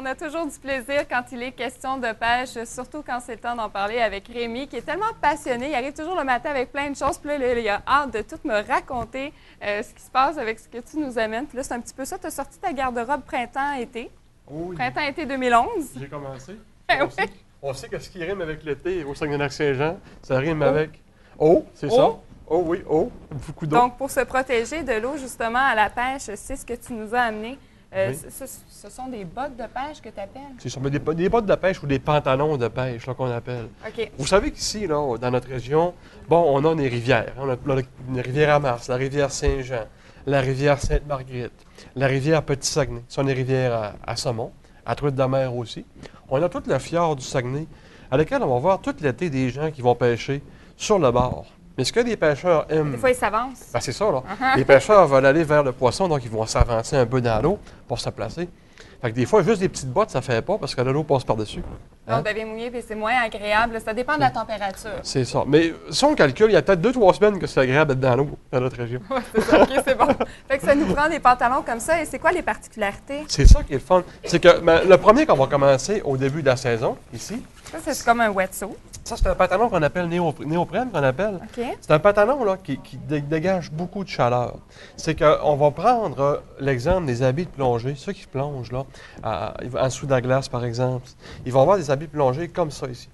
a toujours du plaisir quand il est question de pêche, surtout quand c'est le temps d'en parler avec Rémi, qui est tellement passionné. Il arrive toujours le matin avec plein de choses. Puis là, il a hâte de tout me raconter ce qui se passe avec ce que tu nous amènes. Puis là, c'est un petit peu ça. Tu as sorti ta garde-robe printemps-été. Oui. Printemps-été 2011. J'ai commencé. Oui. On sait que ce qui rime avec l'été au Saguenay-Lac-Saint-Jean, ça rime avec eau, c'est ça? Oh oui, eau, beaucoup d'eau. Donc, pour se protéger de l'eau, justement, à la pêche, c'est ce que tu nous as amené. Oui. Ce sont des bottes de pêche que tu appelles? C'est ça, mais des bottes de pêche ou des pantalons de pêche, là, qu'on appelle. OK. Vous savez qu'ici, là, dans notre région, bon, on a des rivières. On a une rivière à Mars, la rivière Saint-Jean, la rivière Sainte-Marguerite, la rivière Petit-Saguenay. Ce sont des rivières à saumon, à truite de mer aussi. On a tout le fjord du Saguenay, à laquelle on va voir tout l'été des gens qui vont pêcher sur le bord. Mais ce que les pêcheurs aiment... Des fois, ils s'avancent. Ben, c'est ça, là. Les pêcheurs veulent aller vers le poisson, donc ils vont s'avancer un peu dans l'eau pour se placer. Fait que des fois, juste des petites bottes, ça ne fait pas parce que l'eau passe par-dessus. Donc, devient mouillé, puis c'est moins agréable. Ça dépend de la température. C'est ça. Mais si on calcule, il y a peut-être 2-3 semaines que c'est agréable d'être dans l'eau dans notre région. Oui, c'est ça. OK, c'est bon. Fait que ça nous prend des pantalons comme ça. Et c'est quoi les particularités? C'est ça qui est le fun. C'est que le premier qu'on va commencer au début de la saison, ici, Ça, c'est comme un wetsuit. ça, c'est un pantalon qu'on appelle néoprène, qu'on appelle. OK. C'est un pantalon là, qui dégage beaucoup de chaleur. C'est qu'on va prendre l'exemple des habits de plongée, ceux qui plongent là, en dessous de la glace, par exemple. Ils vont avoir des habits de plongée comme ça ici.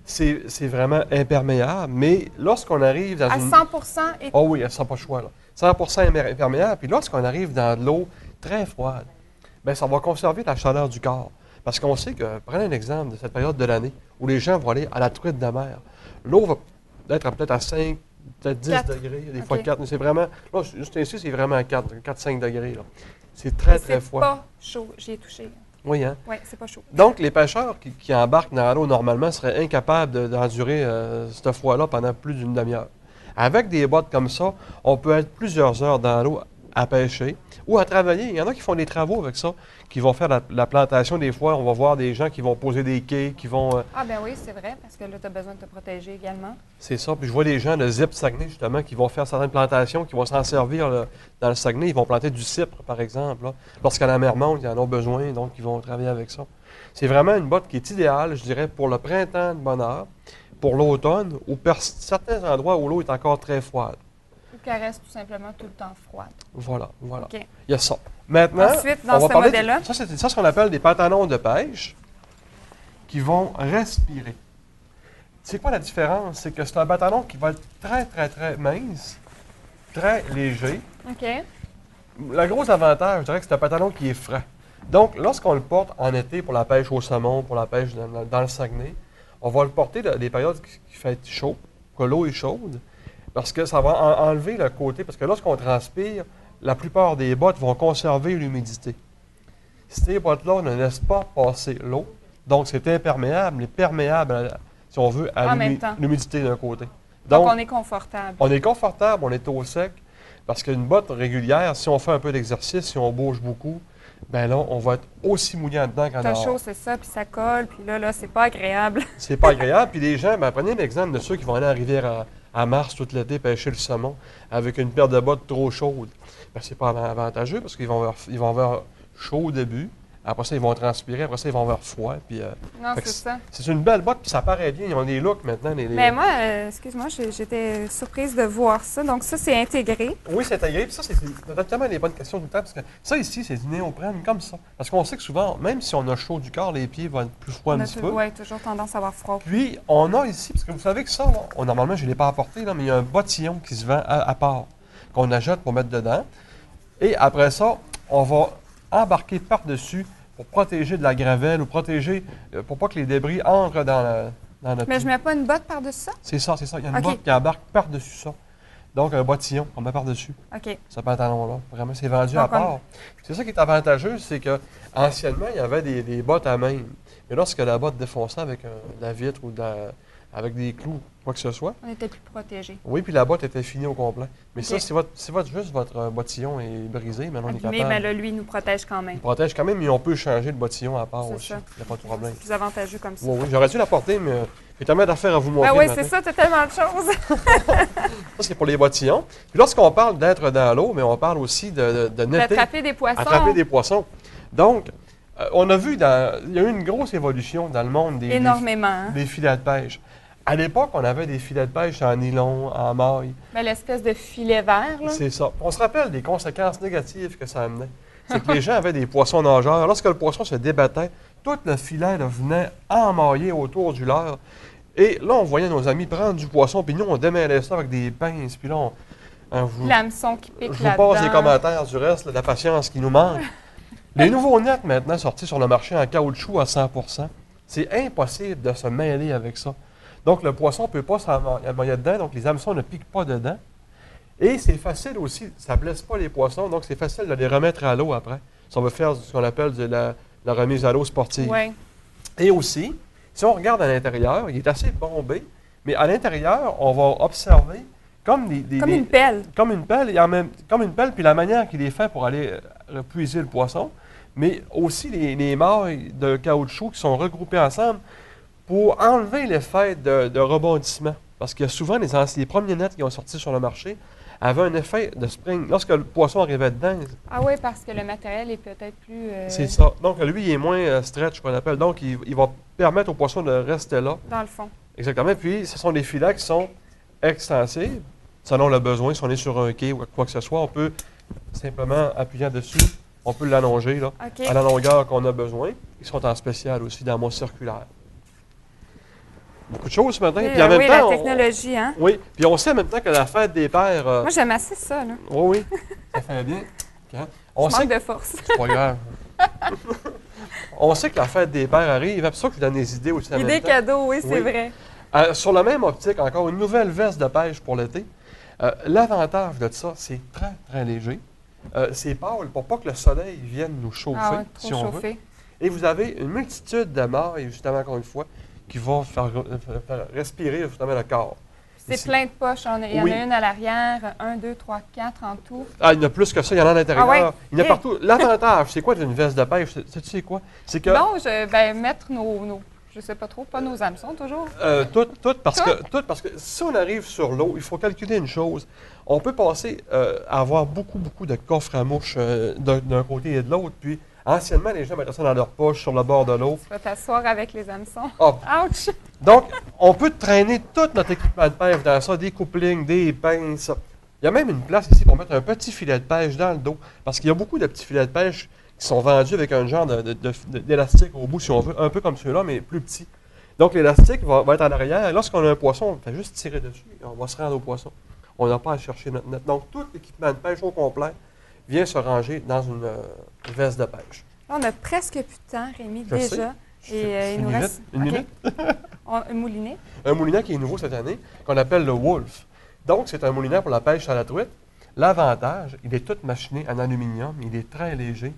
C'est vraiment imperméable, mais lorsqu'on arrive dans À une... 100 et... Oh oui, ça n'a pas de choix, là. 100 imperméable. Puis lorsqu'on arrive dans de l'eau très froide, bien, ça va conserver la chaleur du corps. Parce qu'on sait que, prenez un exemple de cette période de l'année où les gens vont aller à la truite de mer. L'eau va être peut-être à 5, peut-être 10 4. degrés, des fois OK. 4. Mais c'est vraiment, là, juste ici, c'est vraiment à 4-5 degrés, là. C'est très, très C'est froid. pas chaud. J'y ai touché. Oui, hein? Oui, c'est pas chaud. Donc, les pêcheurs qui embarquent dans l'eau normalement seraient incapables d'endurer ce froid-là pendant plus d'une demi-heure. Avec des bottes comme ça, on peut être plusieurs heures dans l'eau à pêcher ou à travailler. Il y en a qui font des travaux avec ça, qui vont faire la plantation des fois. On va voir des gens qui vont poser des quais, qui vont... Ah, ben oui, c'est vrai, parce que là, tu as besoin de te protéger également. c'est ça. Puis je vois des gens de Zip Saguenay, justement, qui vont faire certaines plantations, qui vont s'en servir là, dans le Saguenay. Ils vont planter du cypre, par exemple. Là. Lorsque la mer monte, ils en ont besoin, donc ils vont travailler avec ça. C'est vraiment une botte qui est idéale, je dirais, pour le printemps de bonne heure, pour l'automne, ou certains endroits où l'eau est encore très froide. Ou qu'elle reste tout simplement tout le temps froide. Voilà. OK. Il y a ça. Maintenant, Ensuite, dans on va ce parler modèle-là? ça, c'est ce qu'on appelle des pantalons de pêche qui vont respirer. C'est quoi la différence? C'est que c'est un pantalon qui va être très, très, très mince, très léger. OK. Le gros avantage, je dirais que c'est un pantalon qui est frais. Donc, lorsqu'on le porte en été pour la pêche au saumon, pour la pêche dans le Saguenay, on va le porter des périodes qui fait chaud, que l'eau est chaude, parce que ça va enlever le côté, parce que lorsqu'on transpire, la plupart des bottes vont conserver l'humidité. Ces bottes-là ne laissent pas passer l'eau, donc c'est imperméable, mais perméable, si on veut, à En même temps. l'humidité d'un côté. Donc, on est confortable. On est confortable, on est au sec, parce qu'une botte régulière, si on fait un peu d'exercice, si on bouge beaucoup, ben là, on va être aussi mouillant dedans qu'en T'as dehors. chaud, c'est ça, puis ça colle, puis là, c'est pas agréable. C'est pas agréable. Puis les gens, ben, prenez l'exemple de ceux qui vont aller à la rivière à Mars tout l'été pêcher le saumon avec une paire de bottes trop chaudes. Ben, c'est pas avantageux parce qu'ils vont avoir chaud au début. Après ça, ils vont transpirer. Après ça, ils vont avoir froid. Puis, Non, fait que c'est ça. c'est une belle botte, puis ça paraît bien. Ils ont des looks maintenant. Mais moi, excuse-moi, j'étais surprise de voir ça. Donc, ça, c'est intégré. Oui, c'est intégré. Puis ça, c'est exactement les bonnes questions tout le temps. Parce que ça, ici, c'est du néoprène comme ça. Parce qu'on sait que souvent, même si on a chaud du corps, les pieds vont être plus froids un petit peu. Oui, toujours tendance à avoir froid. Puis, on a ici, parce que vous savez que ça, là, normalement, je ne l'ai pas apporté, là, mais il y a un bottillon qui se vend à part, qu'on achète pour mettre dedans. Et après ça, on va embarquer par-dessus pour protéger de la gravelle ou protéger, pour pas que les débris entrent dans notre... Mais je mets pas une botte par-dessus ça? C'est ça. Il y a une OK. botte qui embarque par-dessus ça. Donc, un bottillon qu'on met par-dessus, OK. ce pantalon-là. Vraiment, c'est vendu Donc, à part. C'est ça qui est avantageux, c'est que anciennement, il y avait des bottes à main. Mais lorsque la botte défonçait avec de la vitre ou avec des clous, quoi que ce soit, On était plus protégés. oui, puis la botte était finie au complet. Mais OK. ça, si juste votre bottillon est brisé, maintenant on est Abîmé, capable. mais là, lui, il nous protège quand même. Il protège quand même, mais on peut changer le bottillon à part C'est aussi. ça. Il n'y a pas de problème. C'est plus avantageux comme ça. Oui, oui, j'aurais dû l'apporter, mais j'ai tellement d'affaires à vous montrer. Ben oui, le c'est matin. ça, t'as tellement de choses. Ça, c'est pour les bottillons. Puis lorsqu'on parle d'être dans l'eau, mais on parle aussi de netter, D'attraper des poissons. attraper des poissons. Donc, On a vu, il y a eu une grosse évolution dans le monde Énormément. Hein? des filets de pêche. À l'époque, on avait des filets de pêche en nylon, en maille. Ben, l'espèce de filet vert, là. C'est ça. On se rappelle des conséquences négatives que ça amenait. C'est que les gens avaient des poissons nageurs. Lorsque le poisson se débattait, tout le filet là, venait emmailler autour du leurre. Et là, on voyait nos amis prendre du poisson, puis nous, on démêlait ça avec des pinces. Puis là, l'hameçon qui pique je vous là-dedans. passe les commentaires du reste, là, de la patience qui nous manque. Les nouveaux nets, maintenant, sortis sur le marché en caoutchouc à 100 c'est impossible de se mêler avec ça. Donc, le poisson ne peut pas s'emmailler dedans, donc les hameçons ne piquent pas dedans. Et c'est facile aussi, ça ne blesse pas les poissons, donc c'est facile de les remettre à l'eau après. Si on veut faire ce qu'on appelle la remise à l'eau sportive. Ouais. Et aussi, si on regarde à l'intérieur, il est assez bombé, mais à l'intérieur, on va observer comme une pelle. Comme une pelle, comme une pelle, puis la manière qu'il est fait pour aller puiser le poisson, mais aussi les mailles de caoutchouc qui sont regroupées ensemble pour enlever l'effet de rebondissement. Parce qu'il y a souvent les premiers nets qui ont sorti sur le marché avaient un effet de spring. Lorsque le poisson arrivait dedans... Ah oui, parce que le matériel est peut-être plus... C'est ça. Donc, lui, il est moins stretch, qu'on appelle. Donc, il va permettre au poisson de rester là. Dans le fond. Exactement. Puis, ce sont des filets qui sont extensibles, selon le besoin. Si on est sur un quai ou quoi que ce soit, on peut simplement appuyer dessus. On peut l'allonger là, à la longueur qu'on a besoin. Ils sont en spécial aussi dans mon circulaire. Beaucoup de choses ce matin. Oui, puis en même temps, la technologie, hein? Oui, puis on sait en même temps que la fête des pères... Moi, j'aime assez ça, là. Oui, ça fait bien. On manque de force. C'est pas grave. On sait que la fête des pères arrive. C'est pour ça que je donne des idées aussi en même temps. Des cadeaux, oui, c'est vrai. Sur la même optique, encore une nouvelle veste de pêche pour l'été. L'avantage de ça, c'est très, très léger. C'est pâle pour pas que le soleil vienne nous chauffer, si on veut. Et vous avez une multitude de mailles, justement, encore une fois, qui vont faire respirer justement le corps. C'est plein de poches. Il y en a une à l'arrière, 1, 2, 3, 4 en tout. Ah, il y en a plus que ça, il y en a à l'intérieur. Ah, ouais. Il y en a partout. L'avantage, c'est quoi d'une veste de pêche? Tu sais quoi? C'est que... Non, mettre nos je sais pas trop, pas nos hameçons toujours. Tout, parce que si on arrive sur l'eau, il faut calculer une chose. On peut passer à avoir beaucoup de coffres à mouches d'un côté et de l'autre, puis anciennement, les gens mettaient ça dans leur poche sur le bord de l'eau. Tu vas t'asseoir avec les hameçons. Oh. Ouch! Donc, on peut traîner tout notre équipement de pêche dans ça, des couplings, des pinces. Il y a même une place ici pour mettre un petit filet de pêche dans le dos, parce qu'il y a beaucoup de petits filets de pêche qui sont vendus avec un genre d'élastique au bout, si on veut, un peu comme ceux-là, mais plus petit. Donc, l'élastique va être en arrière, et lorsqu'on a un poisson, on fait juste tirer dessus, et on va se rendre au poisson. On n'a pas à chercher notre net. Donc, tout l'équipement de pêche au complet vient se ranger dans une veste de pêche. Là, on a presque plus de temps, Rémi, déjà. Et il nous reste... Une minute? Un moulinet? Un moulinet qui est nouveau cette année, qu'on appelle le Wolf. Donc, c'est un moulinet pour la pêche à la truite. L'avantage, il est tout machiné en aluminium, il est très léger.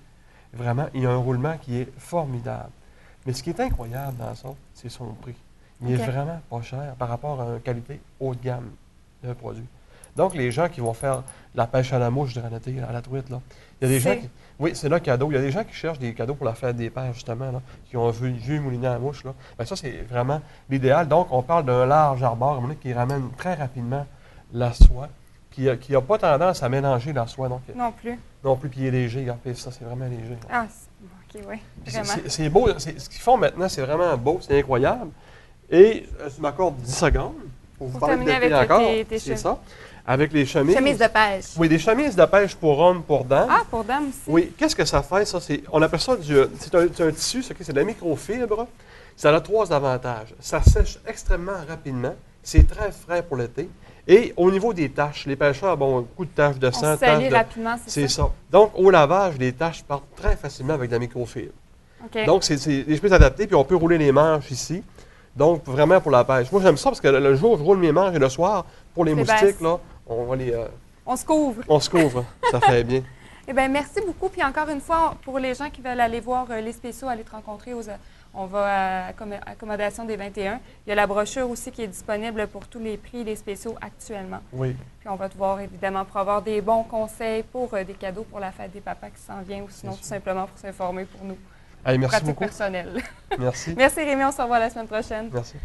Vraiment, il y a un roulement qui est formidable. Mais ce qui est incroyable dans ça, c'est son prix. Il est vraiment pas cher par rapport à une qualité haut de gamme d'un produit. Donc, les gens qui vont faire la pêche à la mouche durant l'été, à la truite, là, il y a des gens qui... Oui, c'est le cadeau. Il y a des gens qui cherchent des cadeaux pour la fête des pères, justement, là, qui ont vu moulinet à la mouche. Là. Bien, ça, c'est vraiment l'idéal. Donc, on parle d'un large arbore qui ramène très rapidement la soie, qui n'a pas tendance à mélanger la soie. Donc, non plus. Non plus, puis il est léger. Regardez ça, c'est vraiment léger. Ah, OK, oui, vraiment. C'est beau. Ce qu'ils font maintenant, c'est vraiment beau, c'est incroyable. Et tu m'accordes 10 secondes pour vous parler de l'été encore. C'est ça. Avec les chemises. Chemises de pêche. Oui, des chemises de pêche pour hommes, pour dames. Ah, pour dames aussi. Oui. Qu'est-ce que ça fait, ça? On appelle ça c'est un tissu, c'est de la microfibre. Ça a 3 avantages. Ça sèche extrêmement rapidement. C'est très frais pour l'été. Et au niveau des taches, les pêcheurs ont beaucoup de taches de sang. On salit rapidement, c'est ça? Donc, au lavage, les taches partent très facilement avec de la microfibre. Okay. Donc, c'est des chemises adaptées, puis on peut rouler les manches ici. Donc, vraiment pour la pêche. Moi, j'aime ça parce que le jour, je roule mes manches et le soir, pour les moustiques, là, on va les... on se couvre. On se couvre. Ça fait bien. Eh bien, merci beaucoup. Puis encore une fois, pour les gens qui veulent aller voir les spéciaux, aller te rencontrer, on va à Accommodation des 21. Il y a la brochure aussi qui est disponible pour tous les prix, les spéciaux actuellement. Oui. Puis on va te voir évidemment pour avoir des bons conseils pour des cadeaux pour la fête des papas qui s'en vient ou sinon tout simplement pour s'informer pour nous. Allez, merci pratique beaucoup. personnelle. Merci. Merci Rémi, on se revoit la semaine prochaine. Merci.